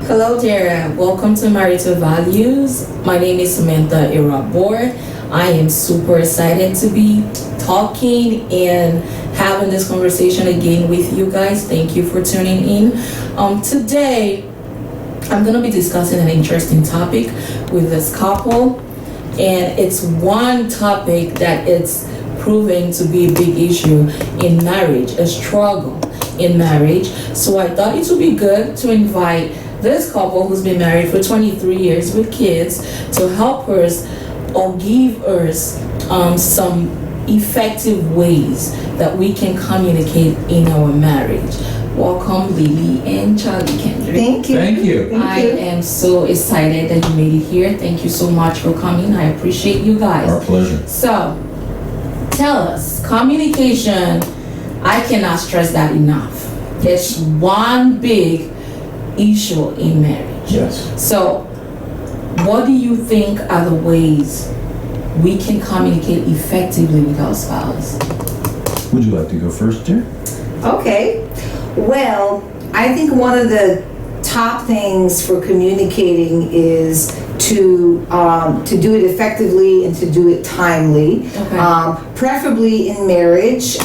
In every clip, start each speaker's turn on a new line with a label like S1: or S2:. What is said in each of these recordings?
S1: Hello there, welcome to Marital Values. My name is Samantha Irabor. I am super excited to be talking and having this conversation again with you guys. Thank you for tuning in. Today, I'm going to be discussing an interesting topic with this couple, and it's one topic that it's proven to be a big issue in marriage, a struggle in marriage. So I thought it would be good to invite this couple who's been married for 23 years with kids to help us or give us some effective ways that we can communicate in our marriage. Welcome, Lilly and Chalie Kendrick.
S2: Thank you.
S3: Thank you.
S1: I am so excited that you made it here. Thank you so much for coming. I appreciate you guys.
S3: Our pleasure.
S1: So, tell us, communication, I cannot stress that enough. It's one big issue in marriage.
S3: Yes.
S1: So, what do you think are the ways we can communicate effectively with our spouse?
S3: Would you like to go first, dear?
S2: Okay. Well, I think one of the top things for communicating is to do it effectively and to do it timely.
S1: Okay.
S2: Preferably in marriage.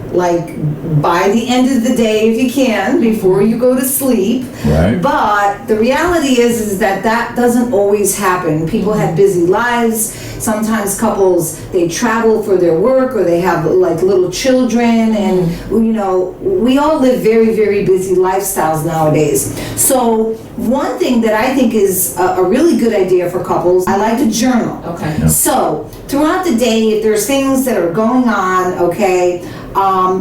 S2: Like by the end of the day if you can, before you go to sleep.
S3: Right.
S2: But the reality is that doesn't always happen. People have busy lives. Sometimes couples, they travel for their work or they have like little children, and you know, we all live very, very busy lifestyles nowadays. So one thing that I think is a really good idea for couples, I like to journal.
S1: Okay.
S3: Yeah.
S2: So throughout the day, if there's things that are going on, okay,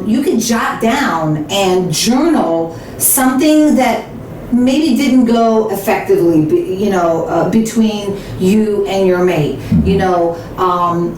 S2: you can jot down and journal something that maybe didn't go effectively, between you and your mate. You know,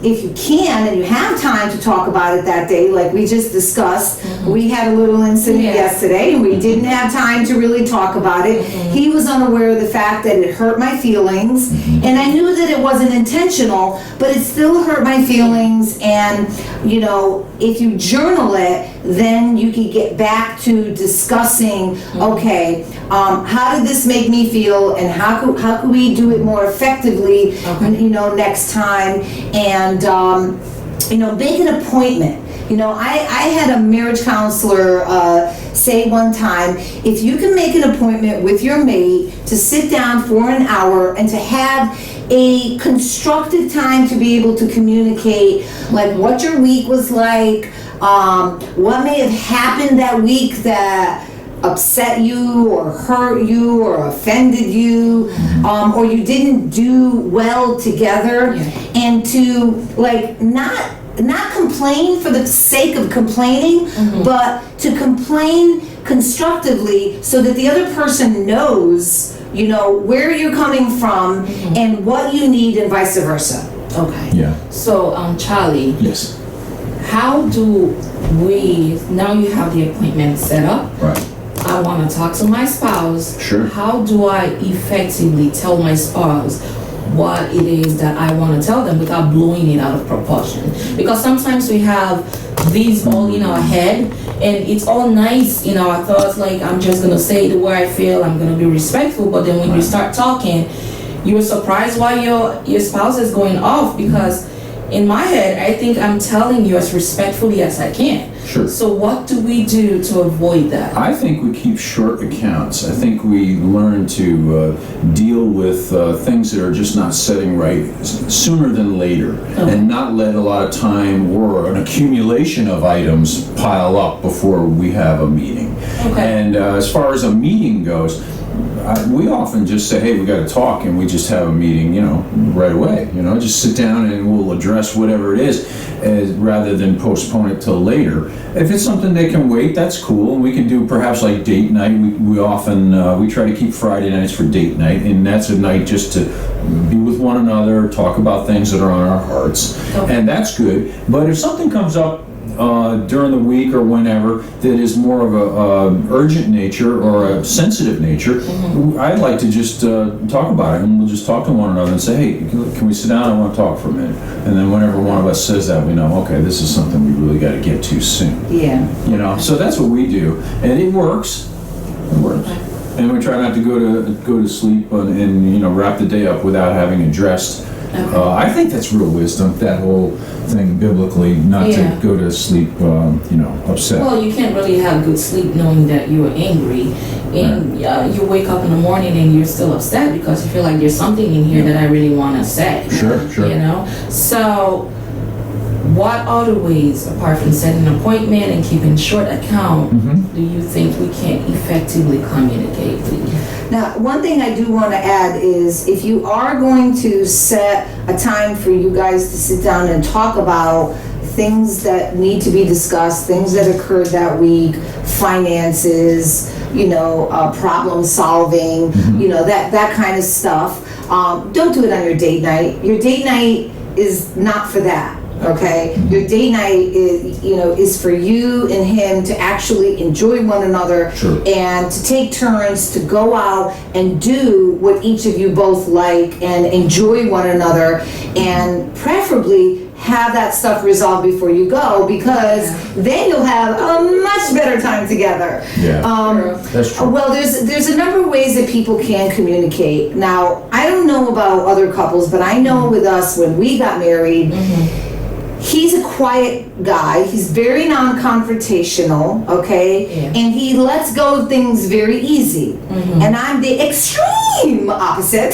S2: if you can and you have time to talk about it that day, like we just discussed, we had a little incident yesterday and we didn't have time to really talk about it. He was unaware of the fact that it hurt my feelings, and I knew that it wasn't intentional, but it still hurt my feelings. And you know, if you journal it, then you can get back to discussing, okay, how did this make me feel, and how could we do it more effectively, next time, and make an appointment. You know, I had a marriage counselor say one time, if you can make an appointment with your mate to sit down for an hour and to have a constructive time to be able to communicate, like what your week was like, what may have happened that week that upset you or hurt you or offended you, or you didn't do well together, and to like not complain for the sake of complaining, but to complain constructively so that the other person knows, you know, where you're coming from and what you need, and vice versa.
S1: Okay.
S3: Yeah.
S1: So, Chalie,
S3: Yes.
S1: how do we, now you have the appointment set up,
S3: Right.
S1: I want to talk to my spouse.
S3: Sure.
S1: How do I effectively tell my spouse what it is that I want to tell them without blowing it out of proportion? Because sometimes we have these all in our head, and it's all nice in our thoughts, like I'm just going to say the way I feel, I'm going to be respectful, but then when you start talking, you're surprised why your spouse is going off, because in my head, I think I'm telling you as respectfully as I can.
S3: Sure.
S1: So what do we do to avoid that?
S3: I think we keep short accounts. I think we learn to deal with things that are just not setting right sooner than later, and not let a lot of time or an accumulation of items pile up before we have a meeting.
S1: Okay.
S3: And as far as a meeting goes, we often just say, hey, we got to talk, and we just have a meeting, right away. Just sit down and we'll address whatever it is, rather than postpone it till later. If it's something that can wait, that's cool. We can do perhaps like date night. We often, we try to keep Friday nights for date night, and that's a night just to be with one another, talk about things that are on our hearts, and that's good. But if something comes up during the week or whenever that is more of a urgent nature or a sensitive nature, I'd like to just talk about it, and we'll just talk to one another and say, hey, can we sit down? I want to talk for a minute. And then whenever one of us says that, we know, okay, this is something we really got to get to soon.
S2: Yeah.
S3: So that's what we do, and it works. It works. And we try not to go to sleep and wrap the day up without having addressed.
S1: Okay.
S3: I think that's real wisdom, that whole thing biblically, not
S1: Yeah.
S3: to go to sleep, upset.
S1: Well, you can't really have good sleep knowing that you are angry, and you wake up in the morning and you're still upset because you feel like there's something in here that I really want to say.
S3: Sure.
S1: So, what other ways, apart from setting an appointment and keeping short account, do you think we can effectively communicate, please?
S2: Now, one thing I do want to add is if you are going to set a time for you guys to sit down and talk about things that need to be discussed, things that occurred that week, finances, problem solving, that kind of stuff, don't do it on your date night. Your date night is not for that. Okay, your date night is for you and him to actually enjoy one another.
S3: Sure.
S2: And to take turns to go out and do what each of you both like and enjoy one another, and preferably have that stuff resolved before you go, because then you'll have a much better time together.
S3: Yeah, that's true.
S2: Well, there's a number of ways that people can communicate. Now, I don't know about other couples, but I know with us, when we got married, he's a quiet guy. He's very non-confrontational, okay?
S1: Yeah.
S2: And he lets go of things very easy. And I'm the extreme opposite.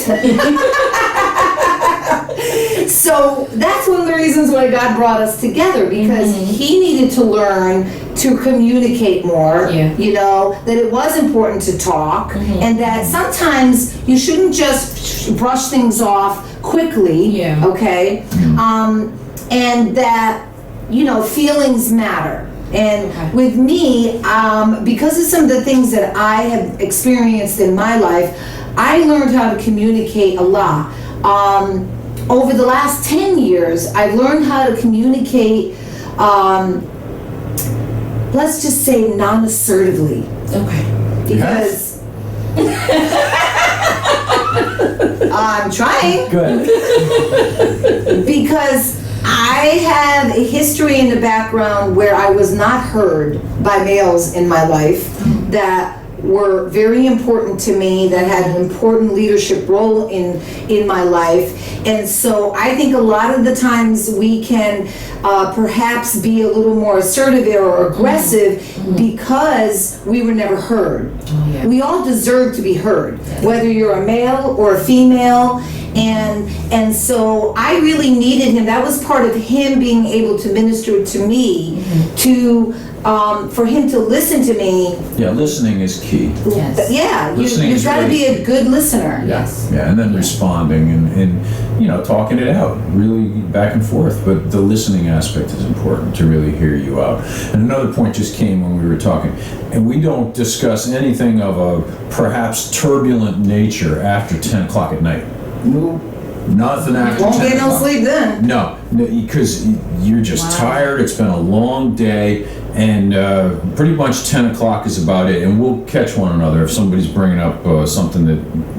S2: So that's one of the reasons why God brought us together, because he needed to learn to communicate more, that it was important to talk, and that sometimes you shouldn't just brush things off quickly, okay? And that, feelings matter. And with me, because of some of the things that I have experienced in my life, I learned how to communicate a lot. Over the last 10 years, I've learned how to communicate, let's just say non-assertively.
S1: Okay.
S2: Because I'm trying.
S3: Good.
S2: Because I have a history in the background where I was not heard by males in my life that were very important to me, that had an important leadership role in my life. And so I think a lot of the times we can perhaps be a little more assertive or aggressive because we were never heard. We all deserve to be heard, whether you're a male or a female. And so I really needed him. That was part of him being able to minister to me, for him to listen to me.
S3: Yeah, listening is key.
S1: Yes.
S2: Yeah,
S3: Listening
S2: you've
S3: is
S2: got to
S3: really
S2: be a good listener.
S1: Yes.
S3: Yeah, and then responding and talking it out, really back and forth. But the listening aspect is important, to really hear you out. And another point just came when we were talking, and we don't discuss anything of a perhaps turbulent nature after 10 o'clock at night. Nothing after 10
S2: Won't get no
S3: o'clock.
S2: sleep then.
S3: No, because you're just tired. It's been a long day, and pretty much 10 o'clock is about it. And we'll catch one another if somebody's bringing up something that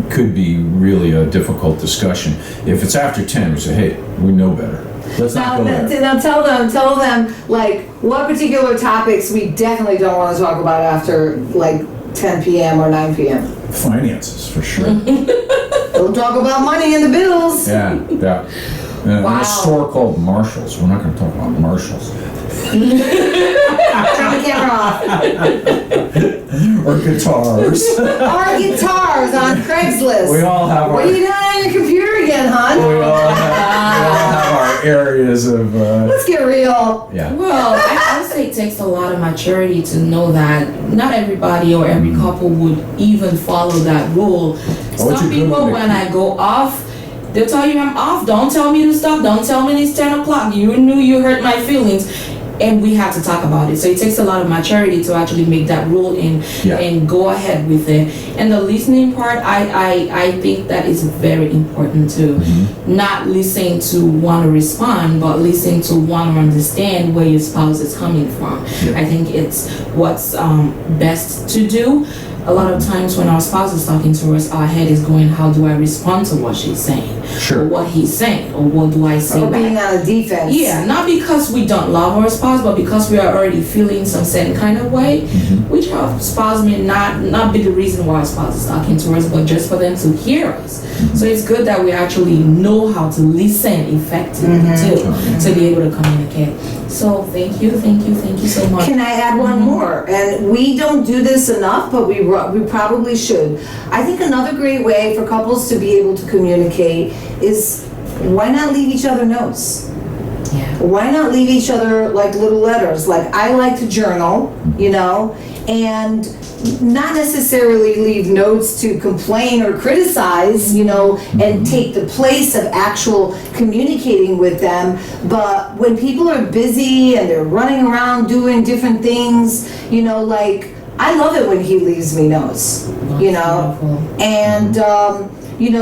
S3: could be really a difficult discussion. If it's after 10, we say, hey, we know better. Let's not go there.
S2: Now tell them, like, what particular topics we definitely don't want to talk about after, like, 10 p.m. or 9 p.m.
S3: Finances, for sure.
S2: Don't talk about money and the bills.
S3: Yeah. In
S2: Wow.
S3: a store called Marshall's. We're not going to talk about Marshall's.
S2: Turn the camera off.
S3: Or guitars.
S2: Or guitars on Craigslist.
S3: We all have
S2: What are you doing on your computer again, hon?
S3: We all have our areas of.
S2: Let's get real.
S3: Yeah.
S1: Well, I would say it takes a lot of maturity to know that not everybody or every couple would even follow that rule. Some people, when I go off, they'll tell you I'm off. Don't tell me to stop. Don't tell me it's 10 o'clock. You knew you hurt my feelings. And we have to talk about it. So it takes a lot of maturity to actually make that rule and go ahead with it. And the listening part, I think that is very important too. Not listening to want to respond, but listening to want to understand where your spouse is coming from. I think it's what's best to do. a lot of times when our spouse is talking to us, our head is going, how do I respond to what she's saying?
S3: Sure.
S1: Or what he's saying, or what do I say
S2: Or
S1: back?
S2: being on a defense.
S1: Yeah, not because we don't love our spouse, but because we are already feeling some certain kind of way, which our spouse may not be the reason why our spouse is talking to us, but just for them to hear us. So it's good that we actually know how to listen effectively too, to be able to communicate. So thank you so much.
S2: Can I add one more? And we don't do this enough, but we probably should. I think another great way for couples to be able to communicate is, why not leave each other notes?
S1: Yeah.
S2: Why not leave each other like little letters? Like, I like to journal, and not necessarily leave notes to complain or criticize, and take the place of actual communicating with them. But when people are busy and they're running around doing different things, like, I love it when he leaves me notes,
S1: Wonderful.
S2: and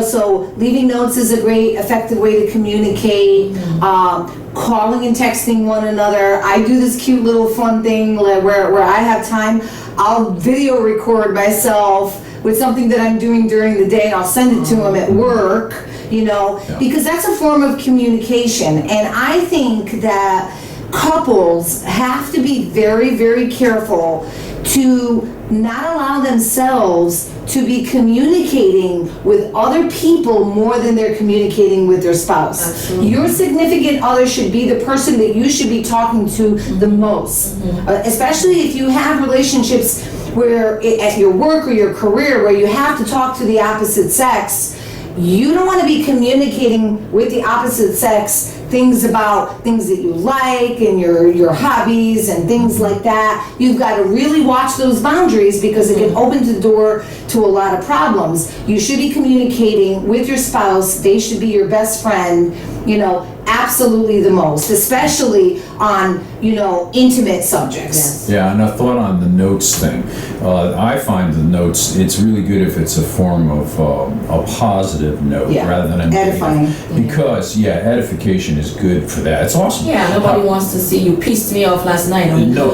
S2: so leaving notes is a great effective way to communicate. Calling and texting one another. I do this cute little fun thing where I have time, I'll video record myself with something that I'm doing during the day, and I'll send it to him at work, because that's a form of communication. And I think that couples have to be very, very careful to not allow themselves to be communicating with other people more than they're communicating with their spouse.
S1: Absolutely.
S2: Your significant other should be the person that you should be talking to the most. Especially if you have relationships where at your work or your career where you have to talk to the opposite sex. You don't want to be communicating with the opposite sex things about things that you like and your hobbies and things like that. You've got to really watch those boundaries, because it can open the door to a lot of problems. You should be communicating with your spouse. They should be your best friend, absolutely the most, especially on, intimate subjects.
S1: Yes.
S3: Yeah, and a thought on the notes thing. I find the notes, it's really good if it's a form of a positive note rather than a negative.
S2: Edifying.
S3: Because, edification is good for that. It's awesome.
S1: Yeah, nobody wants to see you pissed me off last night.
S3: No,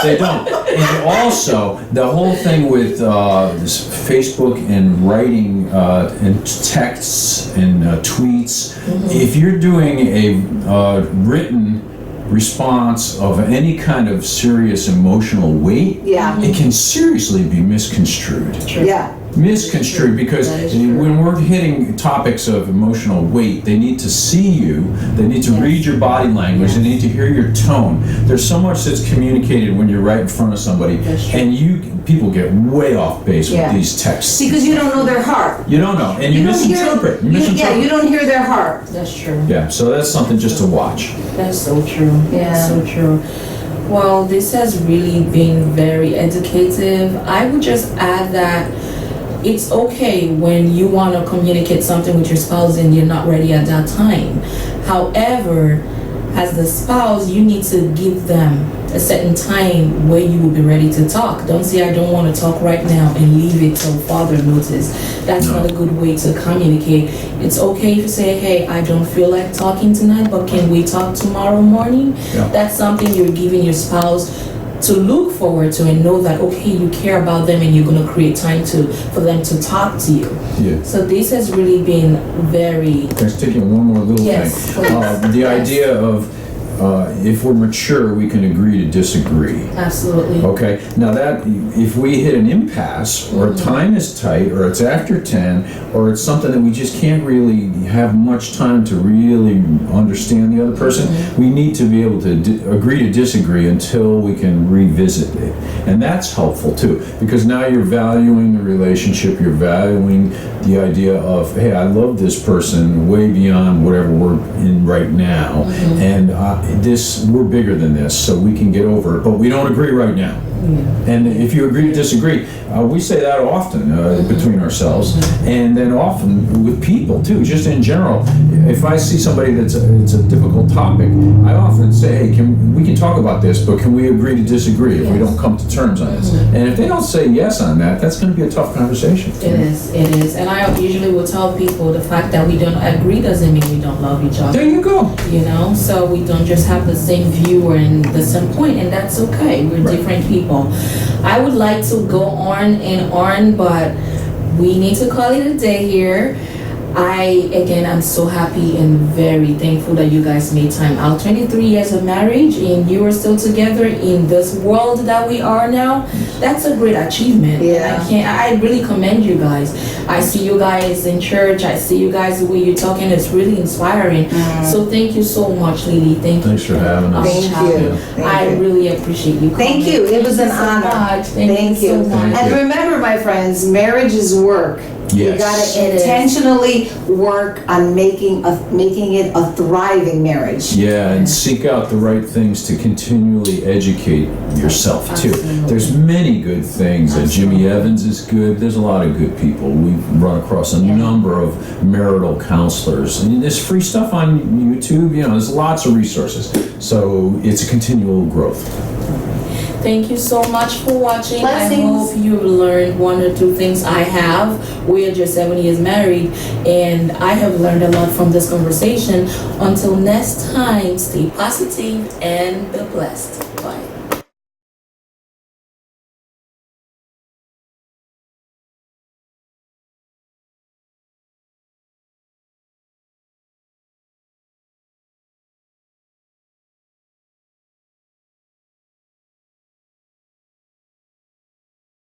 S3: they don't. And also, the whole thing with this Facebook and writing and texts and tweets, if you're doing a written response of any kind of serious emotional weight, it can seriously be misconstrued.
S2: Yeah.
S3: Misconstrued, because when we're hitting topics of emotional weight, they need to see you, they need to read your body language, they need to hear your tone. There's so much that's communicated when you're right in front of somebody, and people get way off base with these texts.
S2: Because you don't know their heart.
S3: You don't know, and you misinterpret.
S2: You don't hear their heart.
S1: That's true.
S3: Yeah, so that's something just to watch.
S1: That's so true.
S2: Yeah.
S1: That's so true. Well, this has really been very educative. I would just add that it's okay when you want to communicate something with your spouse and you're not ready at that time. However, as the spouse, you need to give them a certain time where you will be ready to talk. Don't say, I don't want to talk right now, and leave it till further notice. That's not a good way to communicate. It's okay if you say, hey, I don't feel like talking tonight, but can we talk tomorrow morning?
S3: Yeah.
S1: That's something you're giving your spouse to look forward to, and know that, okay, you care about them and you're going to create time for them to talk to you.
S3: Yeah.
S1: So this has really been very...
S3: Let's take one more little
S1: Yes,
S3: thing.
S1: please.
S3: The idea of if we're mature, we can agree to disagree.
S1: Absolutely.
S3: Okay, now that if we hit an impasse, or time is tight, or it's after 10, or it's something that we just can't really have much time to really understand the other person, we need to be able to agree to disagree until we can revisit it. And that's helpful too, because now you're valuing the relationship, you're valuing the idea of, hey, I love this person way beyond whatever we're in right now, and we're bigger than this, so we can get over it, but we don't agree right now. And if you agree to disagree, we say that often between ourselves, and then often with people too, just in general. If I see somebody it's a difficult topic, I often say, hey, we can talk about this, but can we agree to disagree if we don't come to terms on this? And if they don't say yes on that, that's going to be a tough conversation.
S1: It is. And I usually will tell people the fact that we don't agree doesn't mean we don't love each other.
S3: There you go.
S1: So we don't just have the same view or in the same point, and that's okay. We're different people. people. I would like to go on and on, but we need to call it a day here. I'm so happy and very thankful that you guys made time out. 23 years of marriage and you are still together in this world that we are now. That's a great achievement.
S2: Yeah.
S1: I really commend you guys. I see you guys in church. I see you guys the way you're talking. It's really inspiring. So thank you so much, Lily.
S3: Thanks for having us.
S2: Thank you.
S1: I really appreciate you coming.
S2: Thank you. It was an honor.
S1: Thank you so much.
S2: And remember, my friends, marriage is work. You
S3: Yes.
S2: gotta intentionally work on making it a thriving marriage.
S3: Yeah, and seek out the right things to continually educate yourself too.
S1: Absolutely.
S3: There's many good things. Jimmy Evans is good. There's a lot of good people. We've run across a number of marital counselors. And there's free stuff on YouTube. There's lots of resources. So it's a continual growth.
S1: Thank you so much for watching.
S2: Blessings.
S1: I hope you've learned one or two things. I have. We're just 7 years married, and I have learned a lot from this conversation. Until next time, stay positive and be blessed. Bye.